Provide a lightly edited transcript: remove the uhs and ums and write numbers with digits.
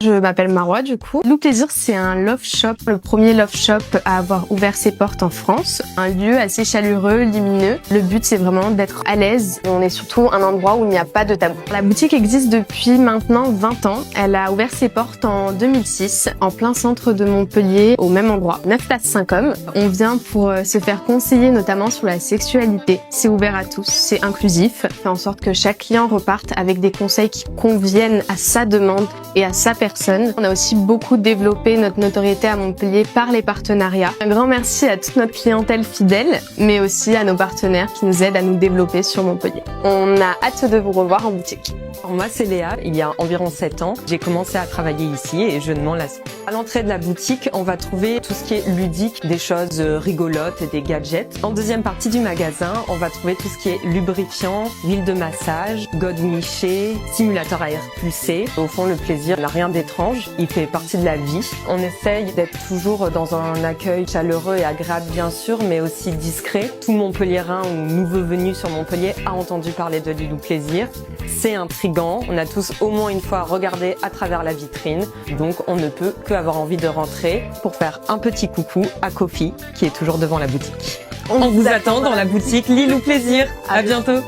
Je m'appelle Marwa du coup. Lilou Plaisir, c'est un love shop, le premier love shop à avoir ouvert ses portes en France. Un lieu assez chaleureux, lumineux. Le but c'est vraiment d'être à l'aise. On est surtout un endroit où il n'y a pas de tabou. La boutique existe depuis maintenant 20 ans. Elle a ouvert ses portes en 2006, en plein centre de Montpellier, au même endroit, 9 place Saint-Côme. On vient pour se faire conseiller notamment sur la sexualité. C'est ouvert à tous, c'est inclusif. On fait en sorte que chaque client reparte avec des conseils qui conviennent à sa demande et à sa personne. On a aussi beaucoup développé notre notoriété à Montpellier par les partenariats. Un grand merci à toute notre clientèle fidèle, mais aussi à nos partenaires qui nous aident à nous développer sur Montpellier. On a hâte de vous revoir en boutique. Alors moi c'est Léa, il y a environ 7 ans, j'ai commencé à travailler ici et je ne m'en lasse pas. À l'entrée de la boutique, on va trouver tout ce qui est ludique, des choses rigolotes et des gadgets. En deuxième partie du magasin, on va trouver tout ce qui est lubrifiant, huile de massage, godemiché, simulateur à air pulsé. Au fond, le plaisir n'a rien d'étrange, il fait partie de la vie. On essaye d'être toujours dans un accueil chaleureux et agréable bien sûr, mais aussi discret. Tout Montpelliérain ou nouveau venu sur Montpellier a entendu parler de Lilou Plaisir. C'est intriguant, on a tous au moins une fois regardé à travers la vitrine, donc on ne peut que avoir envie de rentrer pour faire un petit coucou à Kofi qui est toujours devant la boutique. On vous attend dans la boutique Lilou Plaisir. À bientôt.